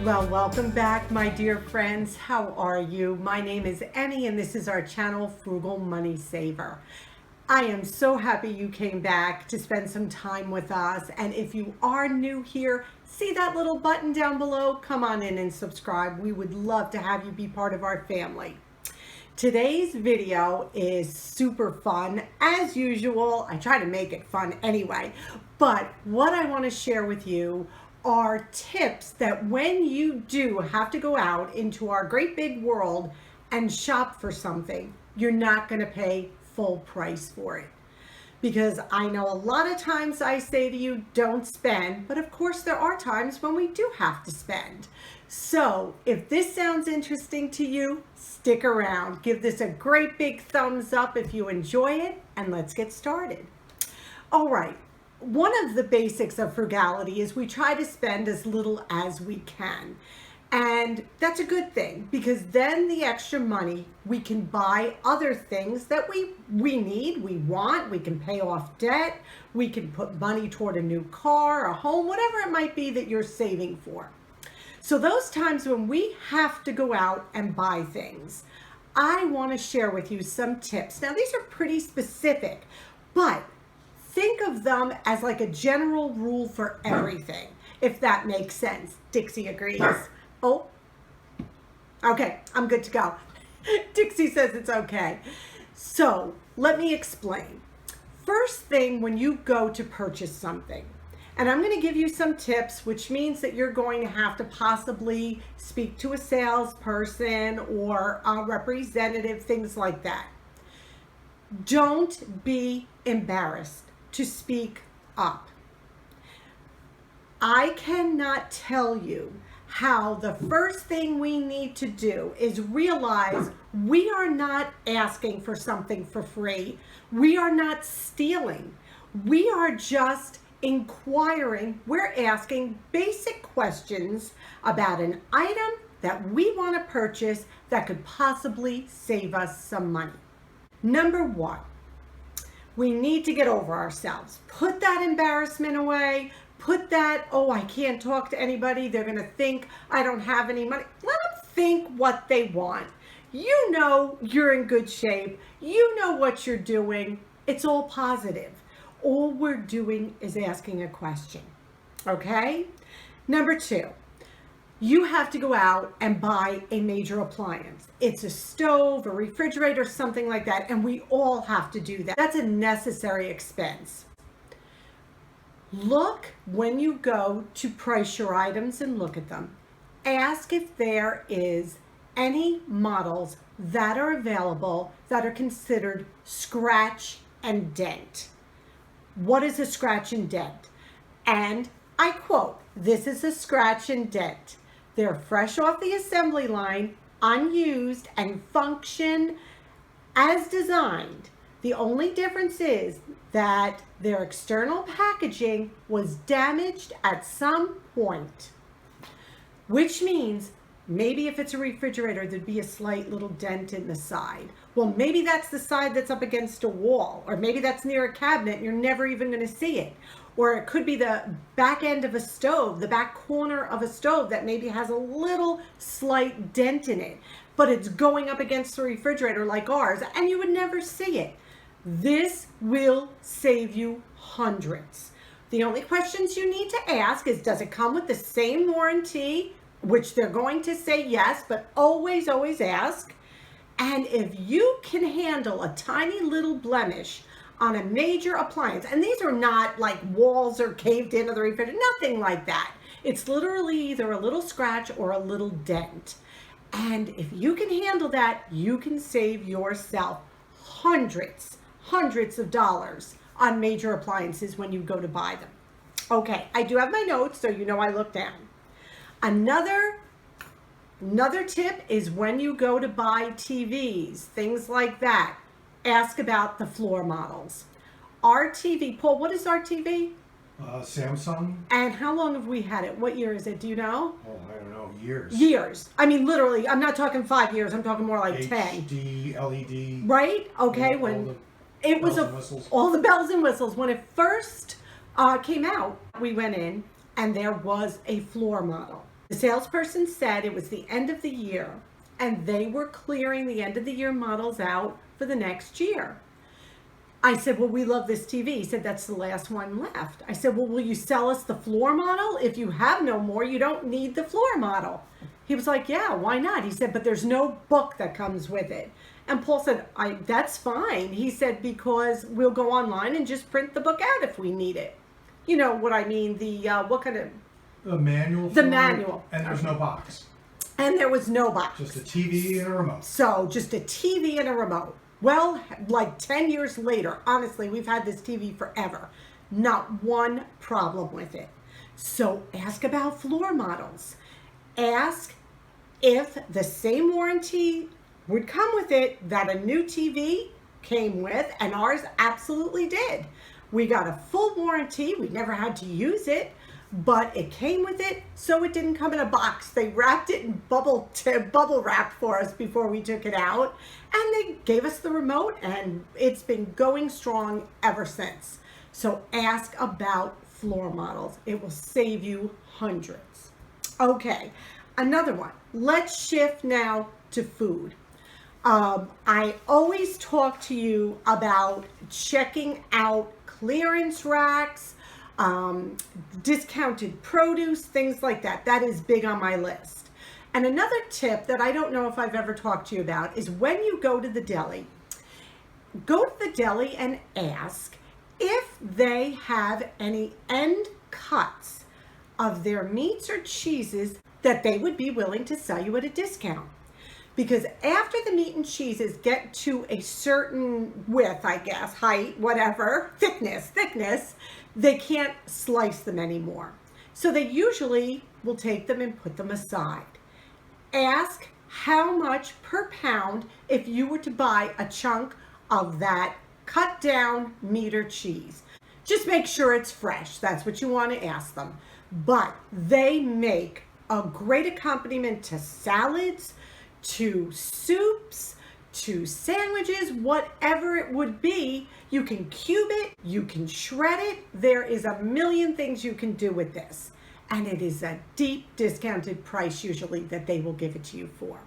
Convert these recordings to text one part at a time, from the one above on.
Well, welcome back, my dear friends. How are you? My name is Emmy, and this is our channel, Frugal Money Saver. I am so happy you came back to spend some time with us. And if you are new here, see that little button down below? Come on in and subscribe. We would love to have you be part of our family. Today's video is super fun. As usual, I try to make it fun anyway. But what I want to share with you are tips that when you do have to go out into our great big world and shop for something, you're not going to pay full price for it. Because I know a lot of times I say to you, don't spend, but of course there are times when we do have to spend. So if this sounds interesting to you, stick around. Give this a great big thumbs up if you enjoy it, and let's get started. All right. One of the basics of frugality is we try to spend as little as we can. And that's a good thing, because then the extra money, we can buy other things that we need, we want. We can pay off debt, we can put money toward a new car, a home, whatever it might be that you're saving for. So those times when we have to go out and buy things, I want to share with you some tips. Now these are pretty specific, but think of them as like a general rule for everything, if that makes sense. Dixie agrees. Oh, okay, I'm good to go. Dixie says it's okay. So let me explain. First thing, when you go to purchase something, and I'm going to give you some tips, which means that you're going to have to possibly speak to a salesperson or a representative, things like that. Don't be embarrassed to speak up. I cannot tell you how the first thing we need to do is realize we are not asking for something for free. We are not stealing. We are just inquiring. We're asking basic questions about an item that we want to purchase that could possibly save us some money. Number one, we need to get over ourselves. Put that embarrassment away. Put that, oh, I can't talk to anybody. They're going to think I don't have any money. Let them think what they want. You know you're in good shape. You know what you're doing. It's all positive. All we're doing is asking a question. Okay? Number two, you have to go out and buy a major appliance. It's a stove, a refrigerator, something like that, and we all have to do that. That's a necessary expense. Look when you go to price your items and look at them. Ask if there is any models that are available that are considered scratch and dent. What is a scratch and dent? And I quote, "This is a scratch and dent. They're fresh off the assembly line, unused, and function as designed. The only difference is that their external packaging was damaged at some point." Which means maybe if it's a refrigerator, there'd be a slight little dent in the side. Well, maybe that's the side that's up against a wall, or maybe that's near a cabinet and you're never even going to see it. Or it could be the back end of a stove, the back corner of a stove that maybe has a little slight dent in it, but it's going up against the refrigerator like ours, and you would never see it. This will save you hundreds. The only questions you need to ask is, does it come with the same warranty? Which they're going to say yes, but always, always ask. And if you can handle a tiny little blemish on a major appliance, and these are not like walls or caved into the refrigerator, nothing like that. It's literally either a little scratch or a little dent. And if you can handle that, you can save yourself hundreds of dollars on major appliances when you go to buy them. Okay, I do have my notes, so you know I look down. Another tip is when you go to buy TVs, things like that, ask about the floor models. Our TV, Paul, what is our TV? Samsung. And how long have we had it? What year is it? Do you know? Oh, I don't know. Years. Years. I mean, literally, I'm not talking 5 years. I'm talking more like 10. HD, LED. Right? Okay. Yeah, when it was all the bells and whistles. When it first came out, we went in and there was a floor model. The salesperson said it was the end of the year and they were clearing the end of the year models out for the next year. I said, well, we love this TV. He said, that's the last one left. I said, well, will you sell us the floor model? If you have no more, you don't need the floor model. He was like, yeah, why not? He said, but there's no book that comes with it. And Paul said, that's fine. He said, because we'll go online and just print the book out if we need it. You know what I mean? What kind of? The manual. The manual. And there's no box. And there was no box. Just a TV and a remote. So just a TV and a remote. Well, like 10 years later, honestly, we've had this TV forever. Not one problem with it. So ask about floor models. Ask if the same warranty would come with it that a new TV came with, and ours absolutely did. We got a full warranty. We never had to use it, but it came with it, so it didn't come in a box. They wrapped it in bubble wrap for us before we took it out, and they gave us the remote, and it's been going strong ever since. So ask about floor models. It will save you hundreds. Okay, another one. Let's shift now to food. I always talk to you about checking out clearance racks, discounted produce, things like that. That is big on my list. And another tip that I don't know if I've ever talked to you about is when you go to the deli and ask if they have any end cuts of their meats or cheeses that they would be willing to sell you at a discount. Because after the meat and cheeses get to a certain width, I guess, height, whatever, thickness, they can't slice them anymore. So they usually will take them and put them aside. Ask how much per pound if you were to buy a chunk of that cut down meat or cheese. Just make sure it's fresh. That's what you want to ask them. But they make a great accompaniment to salads, to soups, to sandwiches, whatever it would be. You can cube it, you can shred it. There is a million things you can do with this. And it is a deep discounted price usually that they will give it to you for.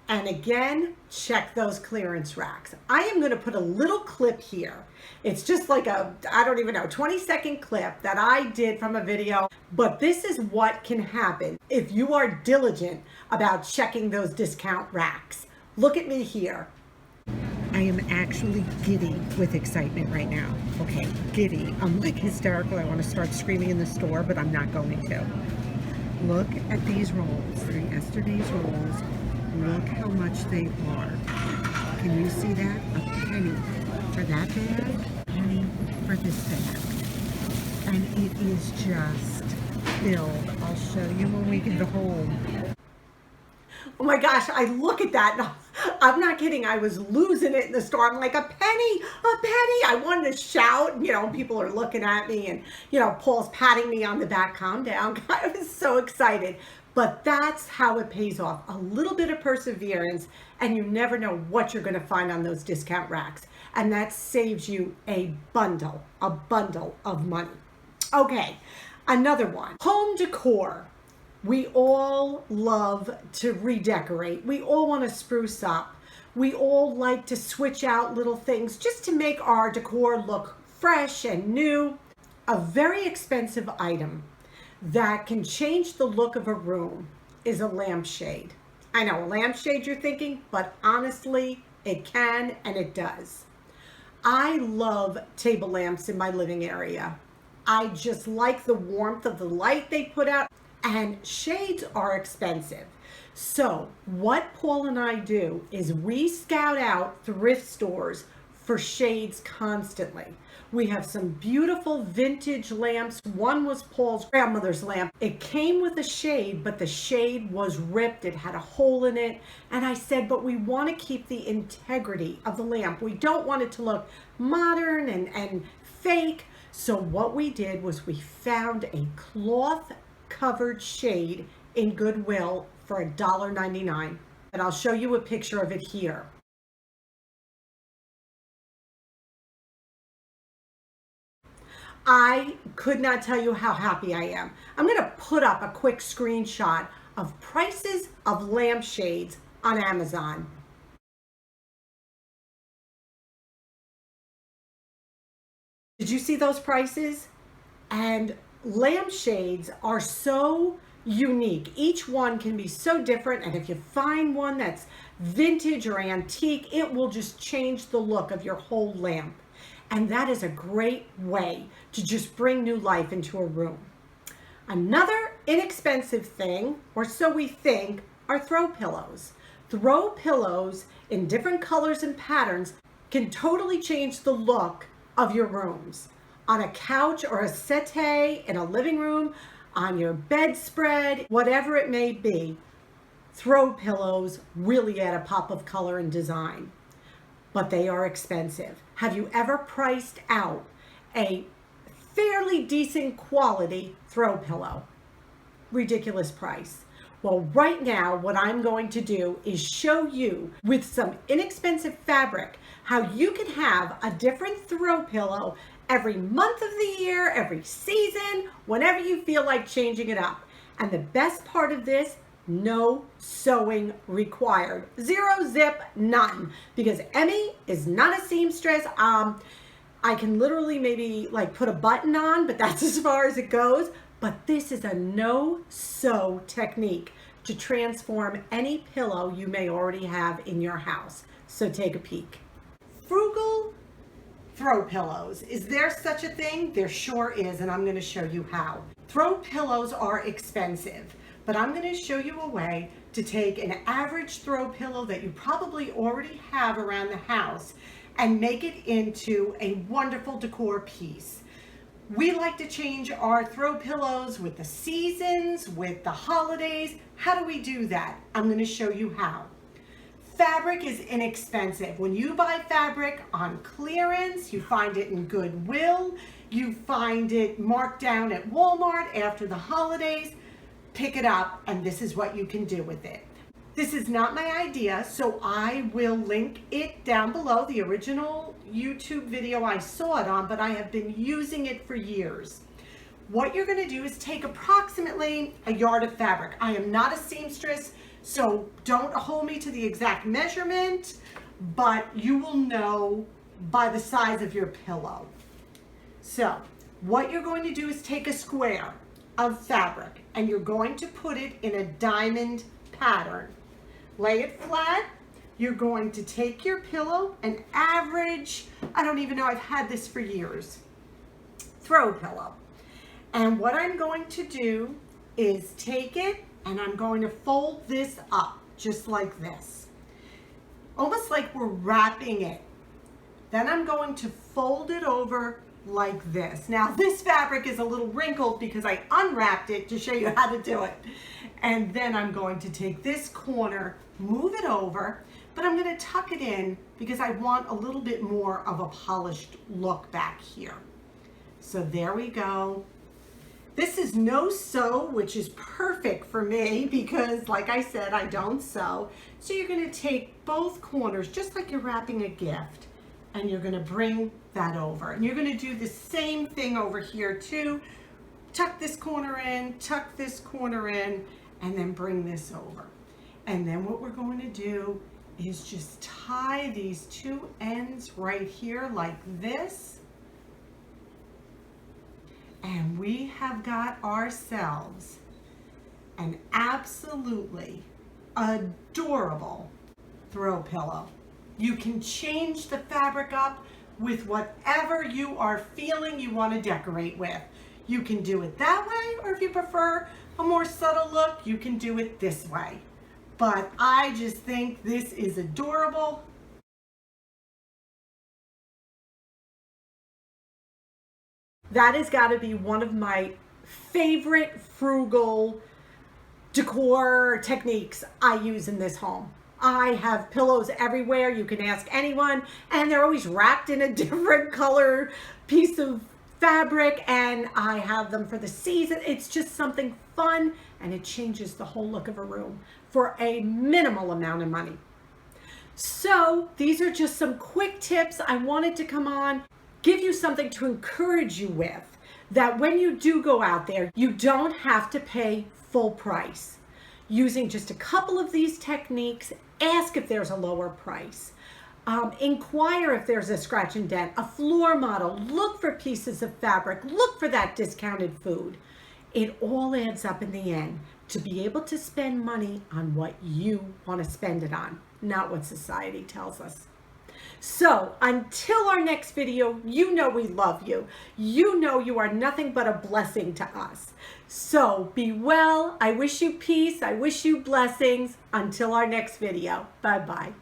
And again, check those clearance racks. I am going to put a little clip here. It's just like a, I don't even know, 20-second clip that I did from a video. But this is what can happen if you are diligent about checking those discount racks. Look at me here. I am actually giddy with excitement right now. Okay, giddy. I'm like hysterical. I want to start screaming in the store, but I'm not going to. Look at these rolls. They're yesterday's rolls. Look how much they are. Can you see that? A penny for that bag, a penny for this bag. And it is just filled. I'll show you when we get home. Oh my gosh, I look at that. And I'm not kidding. I was losing it in the store. I'm like, a penny, a penny. I wanted to shout. You know, people are looking at me and, you know, Paul's patting me on the back. Calm down. I was so excited. But that's how it pays off. A little bit of perseverance, and you never know what you're going to find on those discount racks. And that saves you a bundle of money. Okay, another one. Home decor. We all love to redecorate. We all want to spruce up. We all like to switch out little things just to make our decor look fresh and new. A very expensive item that can change the look of a room is a lampshade. I know, a lampshade you're thinking, but honestly, it can and it does. I love table lamps in my living area. I just like the warmth of the light they put out, and shades are expensive. So what Paul and I do is we scout out thrift stores for shades constantly. We have some beautiful vintage lamps. One was Paul's grandmother's lamp. It came with a shade, but the shade was ripped. It had a hole in it. And I said, but we want to keep the integrity of the lamp. We don't want it to look modern and fake. So what we did was we found a cloth covered shade in Goodwill for $1.99. And I'll show you a picture of it here. I could not tell you how happy I am. I'm going to put up a quick screenshot of prices of lampshades on Amazon. Did you see those prices? And lampshades are so unique. Each one can be so different, and if you find one that's vintage or antique, it will just change the look of your whole lamp. And that is a great way to just bring new life into a room. Another inexpensive thing, or so we think, are throw pillows. Throw pillows in different colors and patterns can totally change the look of your rooms. On a couch or a settee in a living room, on your bedspread, whatever it may be, throw pillows really add a pop of color and design. But they are expensive. Have you ever priced out a fairly decent quality throw pillow? Ridiculous price. Well, right now, what I'm going to do is show you with some inexpensive fabric how you can have a different throw pillow every month of the year, every season, whenever you feel like changing it up. And the best part of this, no sewing required. Zero zip, none. Because Emmy is not a seamstress. I can literally maybe like put a button on, but that's as far as it goes. But this is a no-sew technique to transform any pillow you may already have in your house. So take a peek. Frugal throw pillows. Is there such a thing? There sure is, and I'm going to show you how. Throw pillows are expensive, but I'm going to show you a way to take an average throw pillow that you probably already have around the house and make it into a wonderful decor piece. We like to change our throw pillows with the seasons, with the holidays. How do we do that? I'm going to show you how. Fabric is inexpensive. When you buy fabric on clearance, you find it in Goodwill, you find it marked down at Walmart after the holidays, pick it up, and this is what you can do with it. This is not my idea, so I will link it down below, the original YouTube video I saw it on, but I have been using it for years. What you're going to do is take approximately a yard of fabric. I am not a seamstress, so don't hold me to the exact measurement, but you will know by the size of your pillow. So what you're going to do is take a square of fabric and you're going to put it in a diamond pattern. Lay it flat. You're going to take your pillow, an average, I don't even know, I've had this for years, throw pillow. And what I'm going to do is take it and I'm going to fold this up just like this, almost like we're wrapping it. Then I'm going to fold it over like this. Now this fabric is a little wrinkled because I unwrapped it to show you how to do it. And then I'm going to take this corner, move it over, but I'm going to tuck it in because I want a little bit more of a polished look back here. So there we go. This is no sew, which is perfect for me because, like I said, I don't sew. So you're going to take both corners, just like you're wrapping a gift, and you're going to bring that over. And you're going to do the same thing over here too. Tuck this corner in, tuck this corner in, and then bring this over. And then what we're going to do is just tie these two ends right here like this. And we have got ourselves an absolutely adorable throw pillow. You can change the fabric up with whatever you are feeling you want to decorate with. You can do it that way, or if you prefer a more subtle look, you can do it this way. But I just think this is adorable. That has got to be one of my favorite frugal decor techniques I use in this home. I have pillows everywhere. You can ask anyone, and they're always wrapped in a different color piece of fabric, and I have them for the season. It's just something fun, and it changes the whole look of a room for a minimal amount of money. So these are just some quick tips I wanted to come on. give you something to encourage you with, that when you do go out there, you don't have to pay full price. Using just a couple of these techniques, ask if there's a lower price. Inquire if there's a scratch and dent, a floor model, look for pieces of fabric, look for that discounted food. It all adds up in the end to be able to spend money on what you want to spend it on, not what society tells us. So until our next video, you know we love you. You know you are nothing but a blessing to us. So be well. I wish you peace. I wish you blessings. Until our next video. Bye-bye.